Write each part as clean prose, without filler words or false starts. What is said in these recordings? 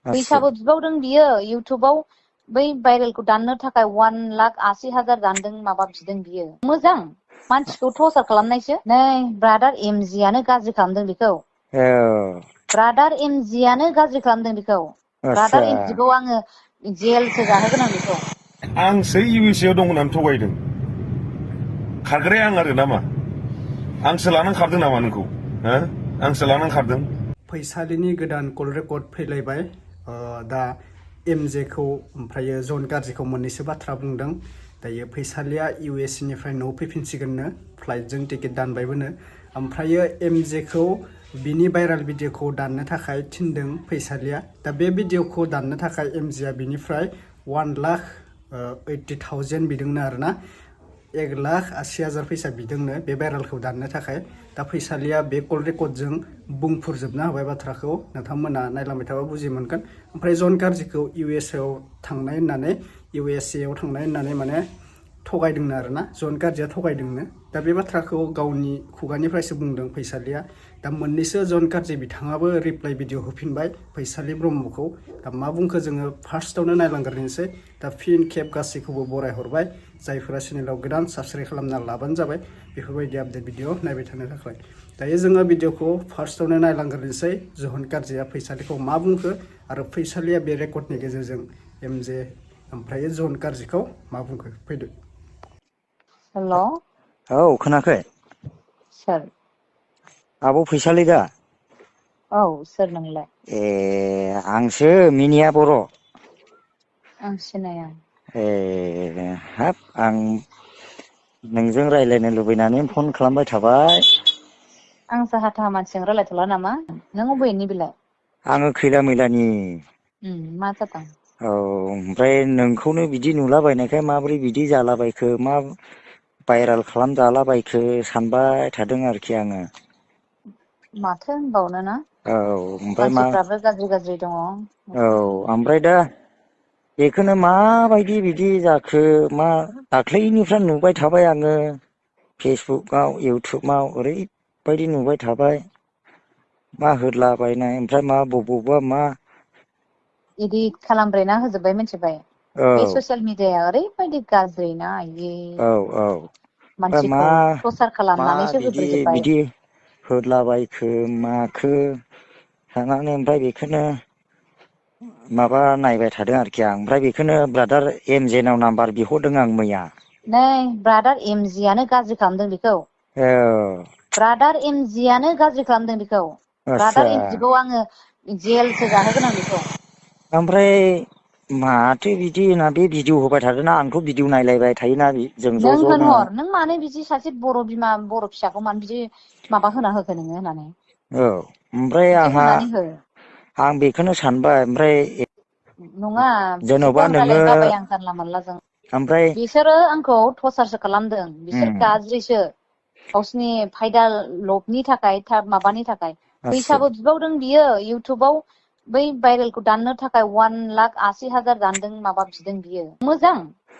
फैसाबो बिबावदों बियो इउटुबाव बै भाइरेलखौ दाननो थाखाय 1,80,000 दानदों माबा बिदों बियो मोजां मानसिखौ टर्चार खालामनायसो नै ब्रादार एमजियानो गाज्रि खालामदों बेखौ ब्रादार एमजियानो गाज्रि खालामदों बेखौ ब्रादार एमजिखौ आङो जेलसो जाहोगोन आं बेखौ आंसो इउएसए आव दं होननानै थगायदों खारग्राया आं आरो नामा आंसो लानानै खारदों नामा नोंखौ आंसो लानानै खारदों फैसालिनि गोदान कल रेकर्ड फैलायबाय दा एमजेखौ ओमफ्रायो जन गाज्रिखौ मोननैसो बाथ्रा बुंदों दायो फैसालिया इउएसए निफ्राय न'आव फैफिनसिगोननो फ्लाइटजों टिकेट दानबायबोनो ओमफ्रायो एमजेखौ बिनि भाइरेल भिडिअखौ दाननो थाखाय थिनदों फैसालिया दा बे भिडिअखौ दाननो थाखाय एमजेआ बिनिफ्राय 1,80,000 बिदोंनो आरोना 1,80,000 फैसा बिदोंनो बे भाइरेलखौ दाननो थाखाय दा फैसालिया बे कल रेकर्डजों बुंफुरजोबना होबाय बाथ्राखौ नोंथांमोना नायलांबाय थाबा बुजि मोनगोन ओमफ्राय जन गाज्रिखौ इउएसए आव थांनाय होननानै माने थगायदोंनो आरोना जन गाज्रिया थगायदोंनो दा बे बाथ्राखौ गावनि खुगानिफ्रायसो बुंदों फैसालिया दा मोननैसो जन गाज्रि बिथाङाबो रिप्लाइ भिडिअ होफिनबाय फैसालि ब्रह्मखौ दा मा बुंखो जोङो फार्स्टआवनो नायलांग्रोनोसै दा फिन खेब गासैखौबो बरायहरबाय जायफोरा चेनेलाव गोदान साबस्क्राइब खालामना लाबानो जाबाय बेफोरबायदि आपडेट भिडिअ नायबाय थानो थाखाय दायो जोङो भिडिअखौ फार्स्टआवनो नायलांग्रोनोसै जन गाज्रिया फैसालिखौ मा बुंखो आरो फैसालिया बे रेकर्डनि गेजेरजों एमजे ओमफ्राय जन गाज्रिखौ मा बुंखो फैदो हेल' औ खोनाखै सोर आब' फैसालि दा औ सोर नोंलाय ए आंसो मिनिया बर' आं सिनाया ए हाब आं नोंजों रायज्लायनो लुबैनानै फन खालामबाय थाबाय आं जाहा थाहा मानसिजों रायलायथ'ला नामा नों अबेनि बेलाय आङो खैला मैलानि मा जादों औ ओमफ्राय नोंखौनो बिदि नुलाबायनायखाय माबोरै बिदि जालाबायखो मा भाइरेल खालामजालाबायखो सानबाय थादों आरोखि आङो माथो होनबावनो ना औ ओमफ्राय मानसिफ्राबो गाज्रि गाज्रि दङ औ ओमफ्राय दा बेखौनो माबायदि बिदि जाखो मा दाख्लैनिफ्राय नुबाय थाबाय आङो फेसबुकआव इउटुबाव ओरैबायदि नुबाय थाबाय मा होदलाबायनाय ओमफ्राय मा बबावबा मा इदिट खालामब्रेना होजोबबाय मिथिबाय औ बे ससियेल मिडियाया ओरैबायदि गाज्रि ना औ औ ओमफ्राय मानसिखौ टर्चार मा खालामनानैसो होब्रेजोबबाय बिदि होदलाबायखो माखो थांनानै ओमफ्राय बेखौनो माबा नायबाय थादों आरोखि आं ओमफ्राय बेखौनो ब्रादार एमजेनाव नाम्बार बिहरदों आं मैया नै ब्रादार एमजियानो गाज्रि खालामदों बेखौ औ ब्रादार एमजियानो गाज्रि खालामदों बेखौ आदसा ब्रादार एमजिखौ आङो जेलसो जाहोगोन आं बेखौ ओमफ्राय माथो बिदि होनना बे भिडिअ होबाय थादोंना आंथ' भिडिअ नायलायबाय थायोना जों ज' नों ज'नो होनहर नों मानो बिदि सासे बर' बिमा बर' फिसाखौ मानो बिदि माबा होना होखो नोङो होननानै औ ओमफ्राय बिदि आंहा होनानै हो आं बेखौनो सानबाय ओमफ्राय नङा जेन'बा बिदिखौ नोङो रायलायनो बाबाय आं जानला मोनलाजों ओमफ्राय बिसोरो आंखौ टर्चारसो खालामदों बिसोर गाज्रिसो गावसिनि फायदा लबनि थाखाय माबानि थाखाय आदसा फैसाबो बिबावदों बियो इउटुबाव बै भाइरेलखौ दाननो थाखाय 1,80,000 दानदों माबा बिदों बियो मोजां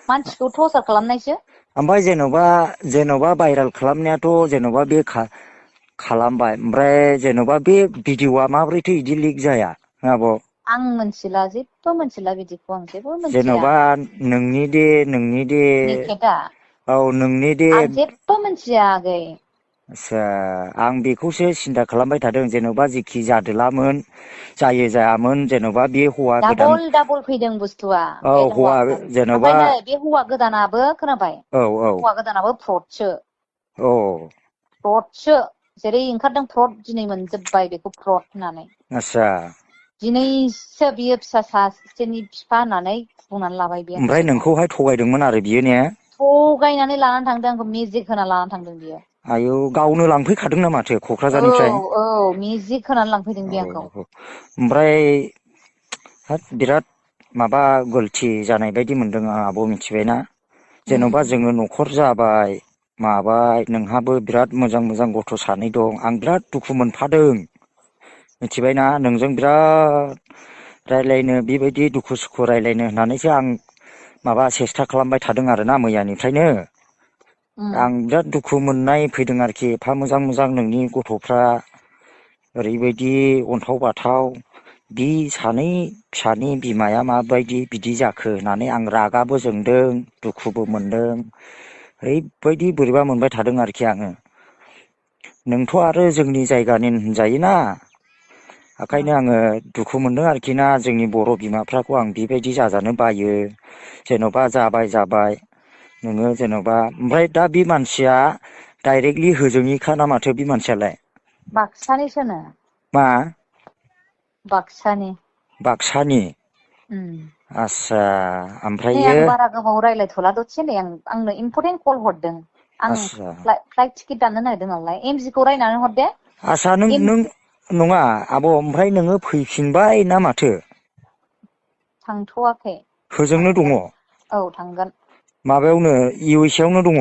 मानसिखौ टर्चार खालामनायसो ओमफ्राय जेन'बा भाइरेल खालामनायाथ' जेन'बा बे खालामबाय ओमफ्राय जेन'बा बे भिडिअआ माबोरैथो बिदि लिक जाया आब' आं मिथिला जेबो मिथिला बिदिखौ आं जेबो मिथिया जेन'बा नोंनि दे निखेटा औ नोंनि दे आं जेबो मिथिया आगै आदसा आं बेखौसो सिन्था खालामबाय थादों जेन'बा जेखि जादोलामोन जायो जायामोन जेन'बा बे हौवा गोदान डाबल फैदों बुस्थुआ औ बे हौवा गोदान जेन'बा ओमफ्राय नै बे हौवा गोदानाबो खोनाबाय औ औ हौवा गोदानाबो फ्रदसो औ फ्रदसो जेरै ओंखारदों फ्रद दिनै मोनजोबबाय बेखौ फ्रद होननानै आदसा दिनैसो बियो फिसा सासेनि बिफा होननानै बुंनानै लाबाय बे ओमफ्राय आंखौ नोंखौहाय थगायदोंमोन आरो बियो ने थगायनानै लानानै थांदों आंखौ मेजिक होना लानानै थांदों बियो आयौ गावनो लांफैखादोंना माथो औ क'क्राझारनिफ्राय औ मेजिक होनानै लांफैदों बे आंखौ ओमफ्राय हाब बिराद माबा गलथि जानाय बायदि मोनदों आं आब' मिथिबायना जेन'बा जोङो न'खर जाबाय माबाय नोंहाबो बिराद मोजां मोजां गथ' सानै दं आं बिराद दुखु मोनफादों मिथिबायना नोंजों बिराद रायलायनो बेबायदि दुखु सुखु रायलायनो होननानैसो आं माबा सेस्था खालामबाय थादों आरोना मैयानिफ्रायनो आं बिराद दुखु मोननाय फैदों आरोखि एफा मोजां मोजां नोंनि गथ'फ्रा ओरैबायदि अन्थाव बाथाव बि सानै फिसानि बिमाया माबायदि बिदि जाखो होननानै आं रागाबो जोंदों दुखुबो मोनदों ओरैबायदि बोरैबा मोनबाय थादों आरोखि आङो। नोंथ' आरो जोंनि जायगानि होनजायोना ओंखायनो आङो दुखु मोनदों आरोखि ना जोंनि बर' बिमाफ्राखौ आं बेबायदि जाजानो बायो। जेन'बा जाबाय नोङो जेन'बा ओमफ्राय दा बे मानसिया डाइरेक्टलि होजोंनिखा ना माथो बे मानसियालाय? बाक्सानिसोनो। मा? बाक्सानि। बाक्सानि? उम। आस्सा नै ओमफ्रायो आं बारा गोबाव रायज्लायथ'ला दसे नै आंनो इम्परटेन्ट कल हरदों। आं आस्सा फ्लाइट टिकेट दाननो नागिरदों नालाय एमजिखौ रायनानै हर दे। आस्सा नों नङा आब' ओमफ्राय नोङो फैफिनबाय ना माथो? थांथ'वाखै होजोंनो दङ थांगोन औ थांगोन। माबायावनो इउ एस ए आवनो दङ?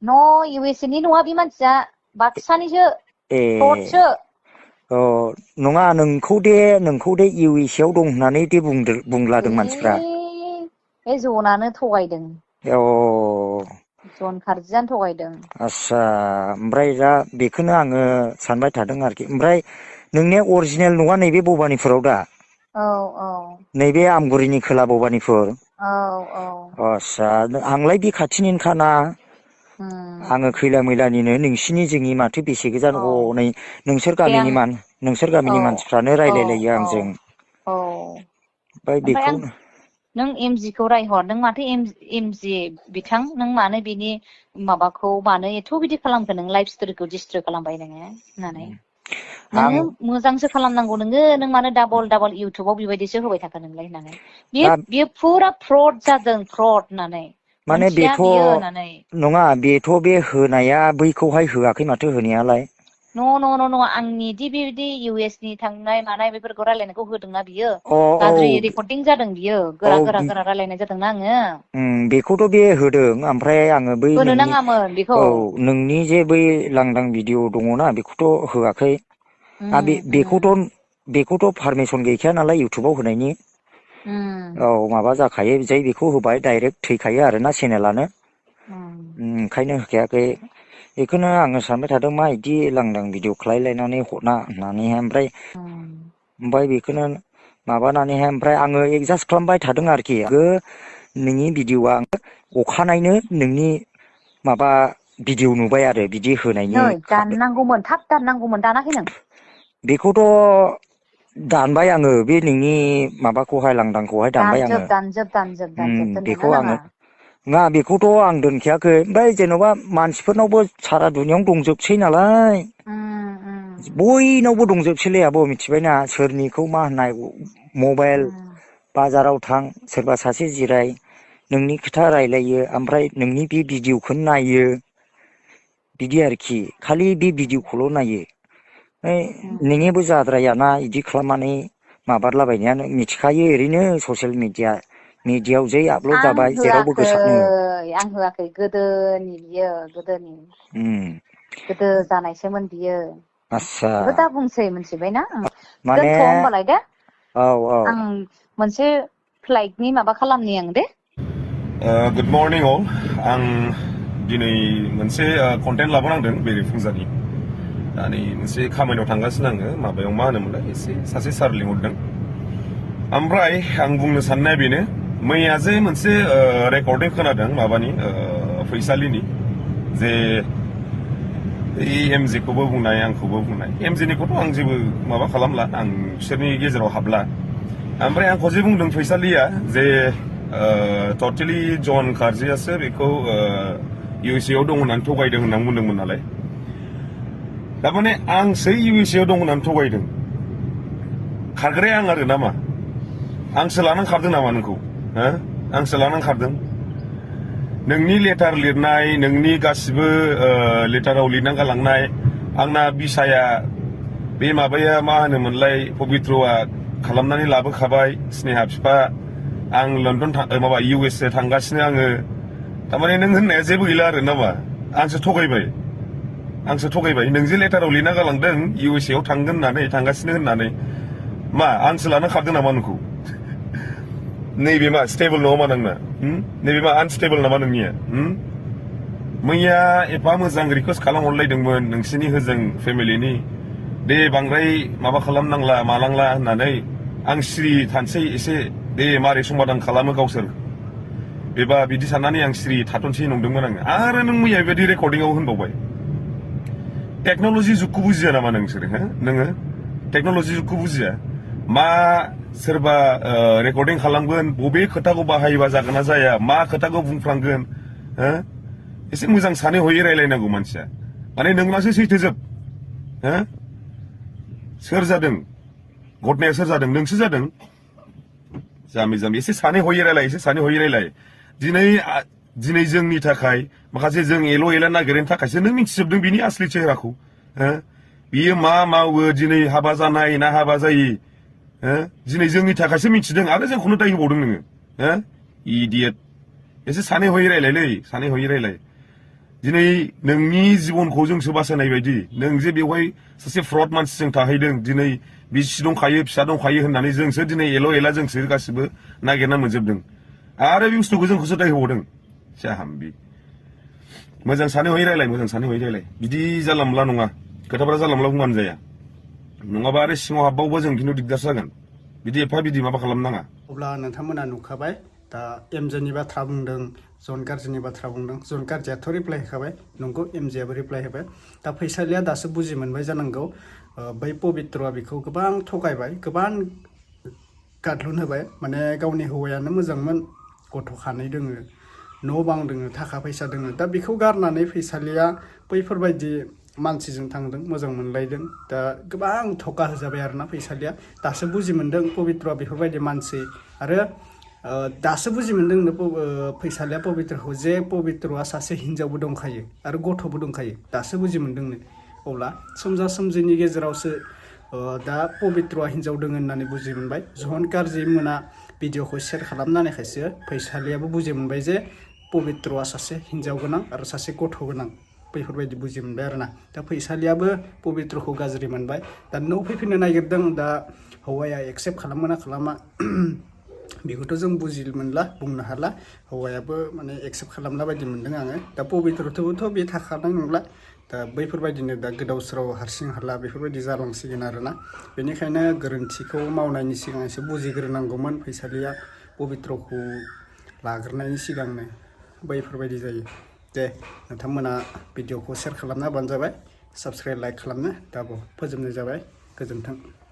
न' इउ एस ए नि नङा बे मानसिया बाक्सानिसो ए फ्रदसो। अ नङा नोंखौ दे इउ एस ए आव दं होननानै दे बुंलादों मानसिफ्रा। बे जनानो थगायदों। अ जन खारजियानो थगायदों। आस्सा ओमफ्राय दा बेखौनो आङो सानबाय थादों आरोखि ओमफ्राय नोंनिया अरिजिनेल नङा नैबे भबानिपुराव दा? औ औ। नैबे आमगुरिनि खोला भबानिपुर? औ औ। आस्सा आंलाय बे खाथिनिनोखाना। आङो खैला मैलानिनो नोंसिनि जोंनि माथो बेसे गोजान औ हनै नोंसोर दे आं औ गामिनि मानसिफ्रानो औ रायलायलायो औ आंजों। औ ओमफ्राय बेखौ नों एमजि खौ रायहर नों माथो एमजि बिथां नों मानो बिनि माबाखौ मानो एथ' बिदि खालामखो नों लाइफ स्ट'रिखौ डिसट्रय खालामबाय नोङो होननानै। आं नोङो मोजांसो खालामनांगौ नों मानो डाबल इउटुबाव बेबायदिसो होबाय थाखो नोंलाय होननानै। दा बियो फुरा फ्रड जादों फ्रड होननानै। माने मोनथिया बेथ' बियो होननानै नङा बेथ' बे होनाया बैखौहाय होआखै माथो होनायालाय। न' आंनि दि बेबायदि इउ एस नि थांनाय मानाय बेफोरखौ रायलायनायखौ होदोंना बियो अ औ गाज्रि रेकर्डिं जादों बियो औ गोरा रायलायनाय जादोंना आङो। बेखौथ' बे होदों ओमफ्राय आङो बै होनो नोंनि नाङामोन बेखौ औ नोंनि जे बै लांदां भिडिअ' दङना बेखौथ' होआखै आरो उम उम बेखौथ' पारमिसन गैखाया नालाय इउटुबाव होनायनि। उम औ माबा जाखायो जै बेखौ होबाय डाइरेक्ट थैखायो आरोना चेनेलानो। उम ओंखायनो होखायाखै। बेखौनो आङो सानबाय थादों मा बिदि लांदां भिडिअ खालायलायनानै हरना होननानैहाय उम ओमफ्राय बेखौनो माबानानैहाय ओमफ्राय आङो एडजास्ट खालामबाय थादों आरोखि नोंनि भिडिअ'आ अखानायनो नोंनि माबा भिडिअ नुबाय आरो बिदि होनायनि नै दाननांगौमोन थाब दाननांगौमोन दानाखै नों? बेखौथ' दानबाय आङो बे नोंनि माबाखौहाय लांदां खौहाय दानबाय आङो दानजोब दोननोनो बेखौ नाङा आङो नङा बेखौथ' आं दोनखायाखै ओमफ्राय जेन'बा मानसिफोरनावबो सारा दुनियावनो दंजोबसै नालाय। बयनावबो दंजोबसैलै आब' मिथिबायना सोरनिखौ मा होननाय मबाइल बाजाराव थां सोरबा सासे जिराय नोंनि खोथा रायलायो ओमफ्राय नोंनि बे भिडिअ'खौनो नायो। बिदि आरोखि खालि बे भिडिअ'खौल' नायो। नोंनियाबो जाद्रायाना बिदि खालामनानै माबारलाबायनायानो मिथिखायो ओरैनो ससियेल मिडियाआव जै आपलड आं जाबाय जेरावबो होआखै गोसारनो आं होआखै गोदोनि बियो गोदोनि गोदो जानायसोमोन बियो आस्सा बेखौ दा बुंसै मिथिबायना माने दोनथ' होमबालाय दे औ औ आं मोनसे फ्लाइटनि माबा खालामनि आं दे। गुड मर्निं अल आं दिनै मोनसे कन्टेन्ट लाबोनांदों बेरेफुंजानि दानि मोनसे खामानियाव थांगासिनो आङो माबायाव मा होनोमोनलाय एसे सासे सार लिंहरदों ओमफ्राय आं बुंनो साननाया बेनो मैया जे मोनसे रेकर्डिं खोनादों माबानि फैसालिनि जे एमजिखौबो बुंनाय आंखौबो बुंनाय एमजिनिखौथ' आं जेबो माबा खालामला आं बिसोरनि गेजेराव हाबला ओमफ्राय आंखौ जे बुंदों फैसालिया जे टटेलि जन खारजियासो बेखौ इउ एस ए आव दं होननानै थगायदों होननानै बुंदोंमोन नालाय थारमाने आंसो इउ एस ए आव दं होननानै थगायदों खारग्राया आं आरो नामा आंसो लानानै खारदों नामा नोंखौ आंसो लानानै खारदों नोंनि लेटार लिरनाय नोंनि गासिबो लेटाराव लिरनानै गालांनाय आंना बिसाया बे माबाया मा होनोमोनलाय पबित्रआ खालामनानै लाबोखाबाय स्नेहा बिफा आं लण्डन माबा इउ एस ए थांगासिनो आङो थारमाने नों होननाया जेबो गैला आरो नामा आंसो थगायबाय नों जे लेटाराव लिरना गालांदों इउ एस ए आव थांगोन होननानै थांगासिनो होननानै मा आंसो लाना खारदों नामा नोंखौ नैबे मा स्टेबल नङा मा नोंना नैबे मा आनस्टेबल नामा नोंनिया मैया एफा मोजां रिकुवेस्ट खालामहरलायदोंमोन नोंसिनि होजों फेमिलिनि दे बांद्राय माबा खालामनांला मालांला होननानै आं सिरि थानोसै एसे दे मारै समाधान खालामो गावसोर बेबा बिदि साननानै आं सिरि थाथ'नोसै नंदोंमोन आङो आरो नों मैया बेबायदि रेकर्डिंआव होनबावबाय टेक्न'लजि जुगखौ बुजिया नामा नोंसोर हो नोङो टेक्न'लजि जुगखौ बुजिया मा सोरबा रेकर्डिं खालामगोन बबे खोथाखौ बाहायोबा जागोन ना जाया मा खोथाखौ बुंफ्रांगोन हो एसे मोजां सानै हयै रायलायनांगौ मानसिया माने नोंनासो सैथोजोब हो सोर जादों घटनाया सोर जादों नोंसो जादों जामि जामि एसे सानै हयै रायलाय एसे सानै हयै रायलाय दिनै जोंनि थाखाय माखासे जों एल' एला नागिरनो थाखायसो नों मिथिजोबदों बिनि आसलि चेहराखौ हो बियो मा मावो दिनै हाबा जानाय ना हाबा जायि हो दिनै जोंनि थाखायसो मिथिदों आरो जोंखौनो दाय होबावदों नोङो हो इडियट एसे सानै हयै रायलायलै सानै हयै रायलाय दिनै नोंनि जिबनखौ जोंसो बासायनाय बायदि नों जे बेवहाय सासे फ्रड मानसिजों थाहैदों दिनै बिसि दंखायो फिसा दंखायो होननानै जोंसो दिनै एल' एला जोंसो गासिबो नागिरना मोनजोबदों आरो बे बुस्थुखौ जोंखौसो दाय होबावदों जाहाम्बि मोजां सानै हयै रायलाय मोजां सानै हयै रायलाय बिदि जानला मोनला नङा खोथाफोरा जानला मोनला बुंबानो जाया नङाबा आरो सिङाव हाबबावबा जों खिन्थु दिगदार जागोन बिदि एफा बिदि माबा खालामनाङा अब्ला नोंथांमोना नुखाबाय दा एमजेनि बाथ्रा बुंदों जन गार्जिनि बाथ्रा बुंदों जन गार्जियाथ' रिप्लाय होखाबाय नंगौ एमजेआबो रिप्लाय होबाय दा फैसालिया दासो बुजि मोनबाय जानांगौ बै पबित्रआ बेखौ गोबां थगायबाय गोबां गादलुन होबाय माने गावनि हौवायानो मोजांमोन गथ' खानै दोङो न' बां दोङो थाखा फैसा दोङो दा बेखौ गारनानै फैसालिया बैफोरबायदि मानसिजों थांदों मोजां मोनलायदों दा गोबां थका होजाबाय आरोना फैसालिया दासो बुजि मोनदों पबित्रआ बेफोरबायदि मानसि आरो दासो बुजि मोनदों फैसालिया पबित्रखौ जे पबित्रआ सासे हिनजावबो दंखायो आरो गथ'बो दंखायो दासो बुजि मोनदोंनो अब्ला सोमजा सोमजिनि गेजेरावसो दा पबित्रआ हिनजाव दङ होननानै बुजि मोनबाय जहन गाज्रि मोना भिडिअखौ शेयार खालामनानैखायसो फैसालियाबो बुजि मोनबाय जे पबित्रआ सासे हिनजाव गोनां आरो सासे गथ' गोनां बैफोरबायदि बुजि मोनबाय आरोना दा फैसालियाबो पबित्रखौ गाज्रि मोनबाय दा न' फैफिननो नागिरदों दा हौवाया एक्सेप्ट खालामो ना खालामा बेखौथ' जों बुजि मोनला बुंनो हाला हौवायाबो माने एक्सेप्ट खालामला बायदि मोनदों आङो दा पबित्रथ'बोथ' बे थाखानाय नंला दा बैफोरबायदिनो दा गोदाव सोराव हारसिं हाला बेफोरबायदि जालांसिगोन आरोना बेनिखायनो गोरोन्थिखौ मावनायनि सिगां एसे बुजिग्रोनांगौमोन फैसालिया पबित्रखौ लाग्रोनायनि सिगांनो बैफोरबायदि जायो दे नोंथांमोना भिडिअखौ शेयार खालामना होबानो जाबाय साबस्क्राइब लाइक खालामनो दा फोजोबनाय जाबाय गोजोन्थों।